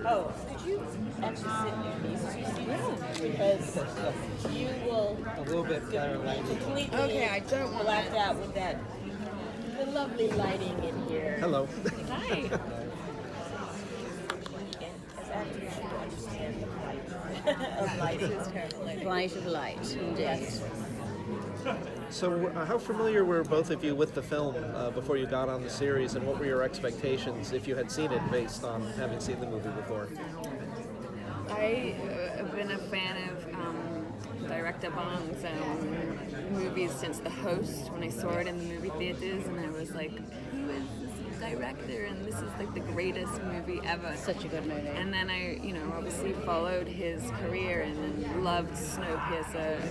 Oh, could you actually sit in these two seats? Because you will A little bit better lighting. completely Okay, I don't want blacked that. out with that the lovely lighting in here. Hello. Hi. And as actors, you should understand the plight of lighting. Plight of light, indeed. So, how familiar were both of you with the film before you got on the series, and what were your expectations if you had seen it based on having seen the movie before? I have been a fan of Director Bong's movies since The Host, when I saw it in the movie theaters, and I was like, who is this director? And this is like the greatest movie ever. Such a good movie. And then I, obviously followed his career and then loved Snowpiercer,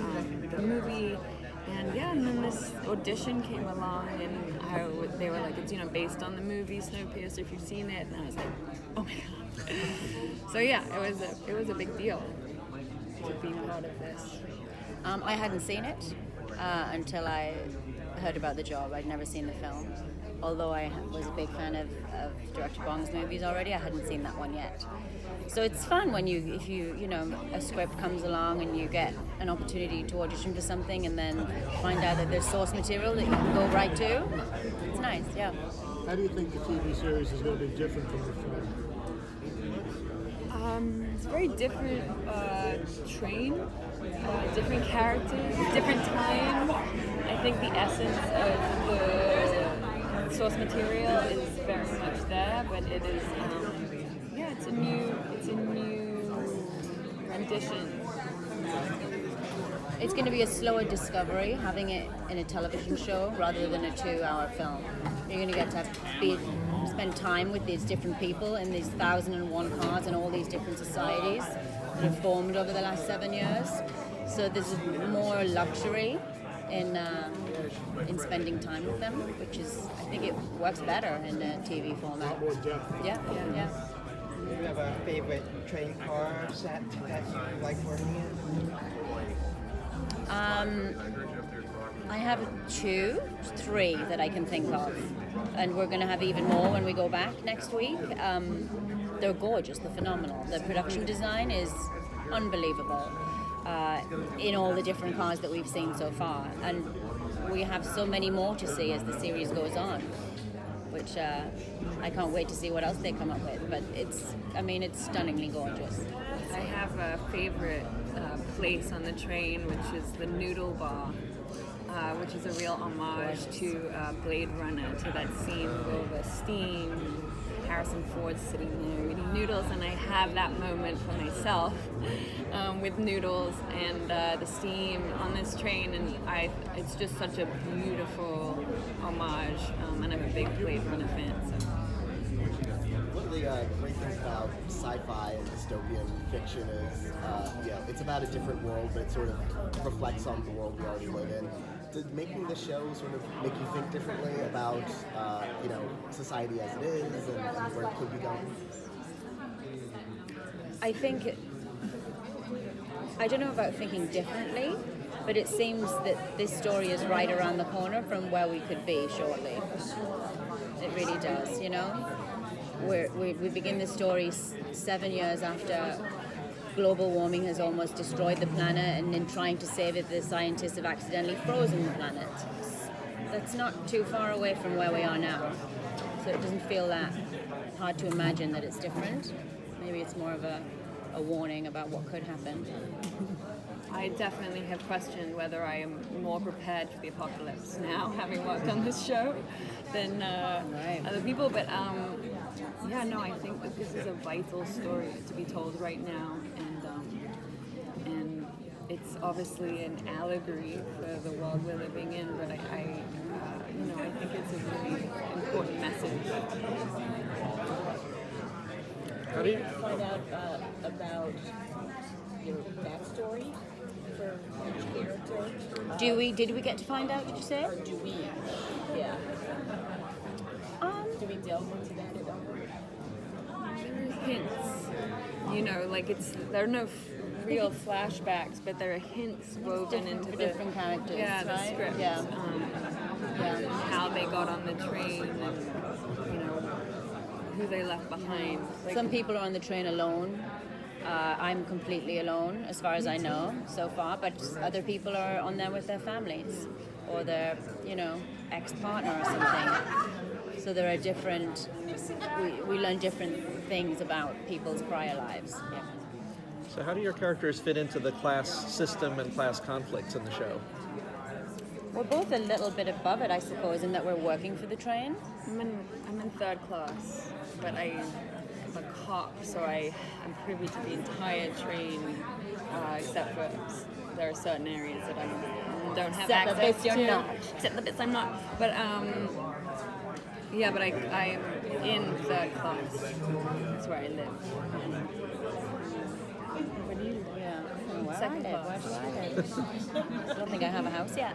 the movie. And then this audition came along, and they were like, it's based on the movie Snowpiercer, if you've seen it. And I was like, oh my god. So it was a big deal to be part of this. I hadn't seen it until I heard about the job. I'd never seen the film. Although I was a big fan of Director Bong's movies already, I hadn't seen that one yet. So it's fun when if a script comes along and you get an opportunity to audition for something and then find out that there's source material that you can go right to. It's nice, yeah. How do you think the TV series is going to be different from the film? It's very different train, different characters, different time. I think the essence of the source material is very much there, but it is, it's a new rendition. It's going to be a slower discovery having it in a television show rather than a 2-hour film. You're going to get to spend time with these different people in these 1,001 cars and all these different societies that have formed over the last 7 years. So there's more luxury in spending time with them, which is, I think it works better in a TV format. More depth. Yeah. Do you have a favorite train car set that you like working in? I have 3 that I can think of, and we're going to have even more when we go back next week. They're gorgeous, they're phenomenal. The production design is unbelievable in all the different cars that we've seen so far, and we have so many more to see as the series goes on, which I can't wait to see what else they come up with. But it's stunningly gorgeous. I have a favorite place on the train, which is the Noodle Bar, which is a real homage to Blade Runner, to that scene with the steam, Harrison Ford sitting there eating noodles, and I have that moment for myself with noodles and the steam on this train, and it's just such a beautiful homage, and I'm a big Blade Runner fan. So. One of the great things about sci-fi and dystopian fiction is, it's about a different world, but it sort of reflects on the world we already live in. Did making the show sort of make you think differently about, society as it is and where it could be going? I don't know about thinking differently, but it seems that this story is right around the corner from where we could be shortly. It really does, We begin the story 7 years after global warming has almost destroyed the planet, and in trying to save it, the scientists have accidentally frozen the planet. That's not too far away from where we are now. So it doesn't feel that hard to imagine that it's different. Maybe it's more of a warning about what could happen. I definitely have questioned whether I am more prepared for the apocalypse now, having worked on this show, than other people. But I think that this is a vital story to be told right now, and it's obviously an allegory for the world we're living in. But I think it's a really important message. How do you find out about your backstory for each character? Did we get to find out, did you say? Or do we? Yeah. Do we delve into that at all? Hints. There are no real flashbacks, but there are hints woven into the different characters. the right? script. Yeah. How they got on the train, and who they left behind. Like, Some people are on the train alone. I'm completely alone, as far as I know so far. But other people are on there with their families or their, ex-partner or something. So there are different. We learn different things about people's prior lives. Yeah. So how do your characters fit into the class system and class conflicts in the show? We're both a little bit above it, I suppose, in that we're working for the train. I'm in third class, but I'm a cop, so I'm privy to the entire train, except for there are certain areas that I don't have Except the access bits you're to. not. Except the bits I'm not. But but I'm in third class. That's where I live. Where do you live? Yeah. Where Second I live? class. Where do I live? I don't think I have a house yet.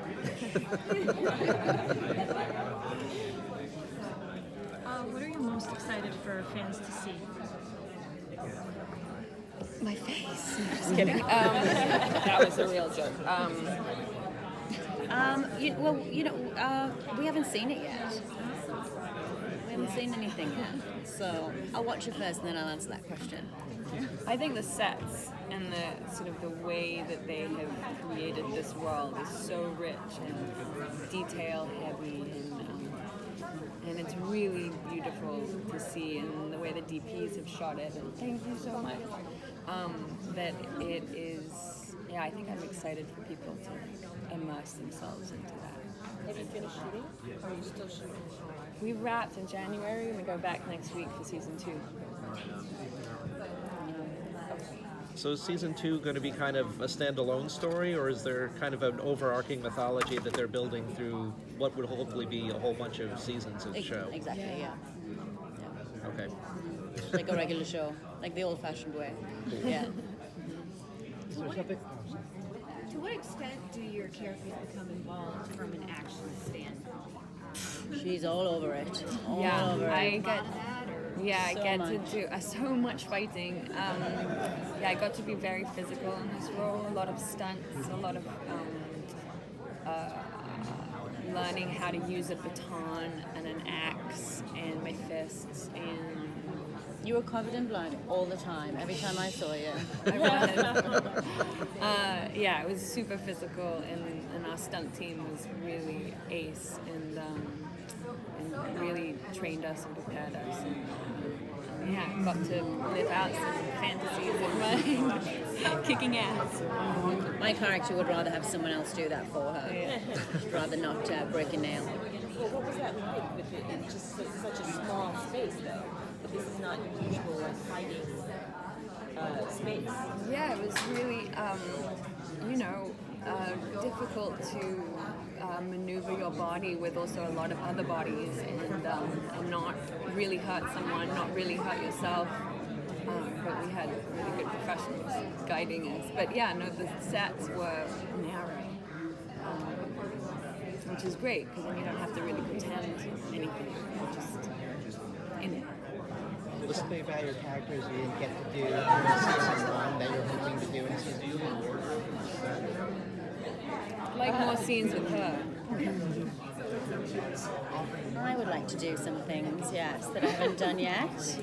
What are you most excited for fans to see? My face. Just kidding. That was a real joke. We haven't seen it yet. We haven't seen anything yet. So I'll watch it first and then I'll answer that question. I think the sets and the sort of the way that they have created this world is so rich and detail heavy, and it's really beautiful to see, and the way the DPs have shot it. And thank you so much. That it is. Yeah, I think I'm excited for people to immerse themselves into that. Have you finished shooting? Or are you still shooting? We wrapped in January and we go back next week for season 2. So is season 2 going to be kind of a standalone story, or is there kind of an overarching mythology that they're building through what would hopefully be a whole bunch of seasons of the show? Exactly, yeah. Okay. Like a regular show, like the old-fashioned way. Yeah. To what extent do your characters become involved from an action standpoint? She's all over it. All Yeah, over I it. get. Yeah, I So get much. to do so much fighting. I got to be very physical in this role. A lot of stunts, a lot of learning how to use a baton and an axe and my fists and. You were covered in blood all the time, every time I saw you. Yeah, it was super physical, and our stunt team was really ace, and really trained us and prepared us. And yeah, got to live out some fantasies of mine, kicking ass. My character would rather have someone else do that for her. Yeah. She'd rather not break a nail. Well, what was that like with it in just such a small space, though? But this is not your usual fighting space. Yeah, it was really, difficult to maneuver your body with also a lot of other bodies, and not really hurt someone, not really hurt yourself. But we had really good professionals guiding us. But yeah, no, the sets were narrow, which is great because then you don't have to really pretend anything. You're just in it. Something about your characters you didn't get to do in season 1 that you're hoping to do in season 2? Like more scenes with her. I would like to do some things, yes, that I haven't done yet.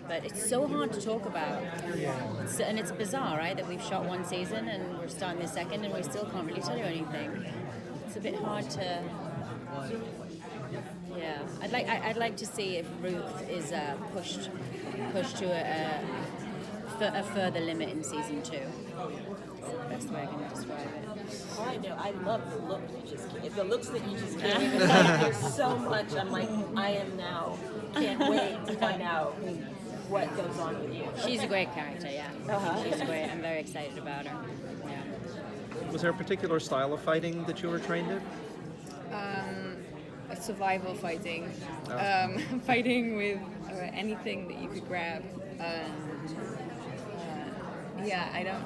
But it's so hard to talk about. And it's bizarre, right, that we've shot one season and we're starting the second and we still can't really tell you anything. It's a bit hard to... Yeah, I'd like to see if Ruth is pushed to a further limit in season 2. That's the best way I can describe it. Oh, I know. I love the look you just gave. The looks that you just gave. There's so much. I'm like, I am now. Can't wait to find out what goes on with you. She's a great character, yeah. Uh-huh. She's great. I'm very excited about her. Yeah. Was there a particular style of fighting that you were trained in? Survival fighting, fighting with anything that you could grab. Yeah, I don't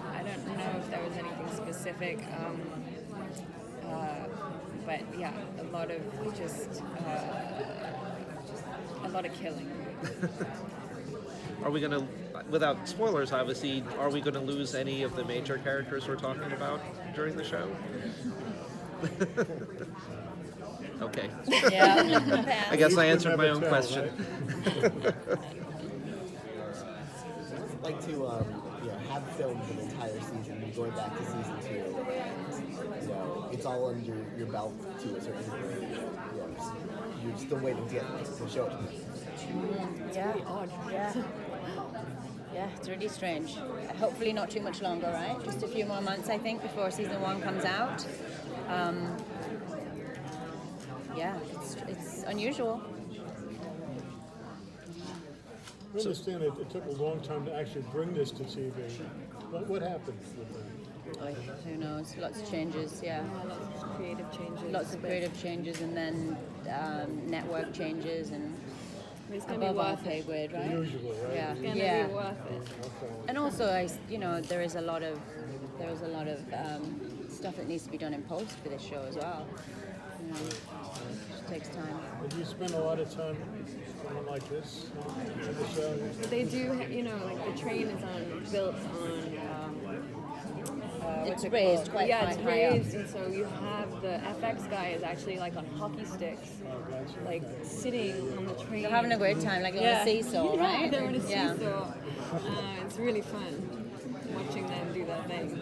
know if there was anything specific, but yeah, a lot of killing. Are we going to, without spoilers obviously, are we going to lose any of the major characters we're talking about during the show? Okay. Yeah. I guess I You answered my never own tell, question. I'd like to have filmed an entire season, and going back to season 2. It's all under your belt to a certain degree. You're still waiting to get to show it. Yeah. Yeah, it's really strange. Hopefully not too much longer, right? Just a few more months, I think, before season 1 comes out. Yeah, it's unusual. I understand it took a long time to actually bring this to TV. What happened with that? Like, who knows? Lots of changes, yeah. Lots of creative changes. Lots of creative changes, and then network changes, and It's gonna be above our worth pay it. grade, right? Usually, right? Yeah, It's gonna yeah. be worth it. And also, there is a lot of stuff that needs to be done in post for this show as well. It takes time. Did you spend a lot of time on something like this on the show? They do, like the train is built on. It's raised quite Yeah, it's high up. raised, and so you have the FX guy is actually like on hockey sticks, like sitting on the train. They're having a great time, like on a seesaw, Yeah, right? they're on a Yeah. seesaw. It's really fun watching them do that thing.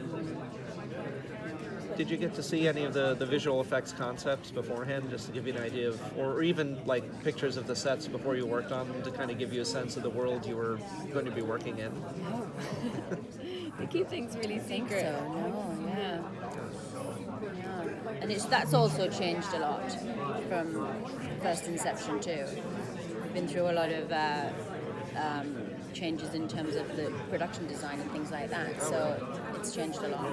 Did you get to see any of the visual effects concepts beforehand, just to give you an idea of, or even like pictures of the sets before you worked on them, to kind of give you a sense of the world you were going to be working in? No. They keep things really secret. So, no, yeah. And that's also changed a lot from first inception too. We've been through a lot of changes in terms of the production design and things like that. So it's changed a lot.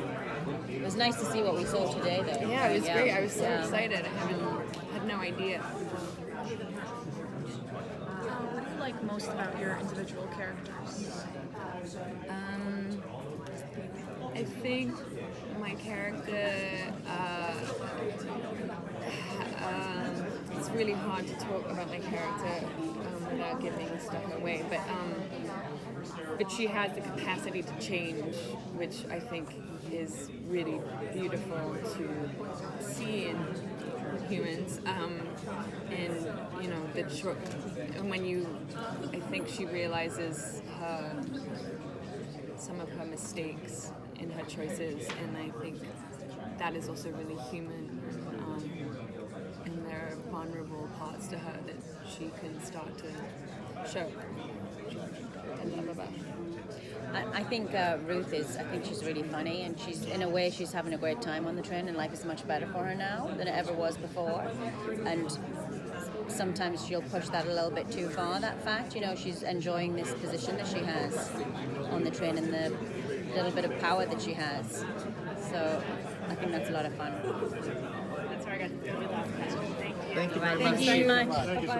It was nice to see what we saw today, though. Yeah, it was great. I was so Yeah. excited. I had no idea. What do you like most about your individual characters? I think my character, it's really hard to talk about my character without giving stuff away, but she has the capacity to change, which I think is really beautiful to see in humans. And I think she realizes some of her mistakes in her choices, and I think that is also really human. And there are vulnerable parts to her that she can start to show and love about. I think Ruth I think she's really funny, and in a way she's having a great time on the train, and life is much better for her now than it ever was before. And sometimes she'll push that a little bit too far, that fact. She's enjoying this position that she has on the train and the little bit of power that she has. So I think that's a lot of fun. That's where I got to do that. Thank you. Thank you very Thank much. you very much. Thank you so Bye-bye.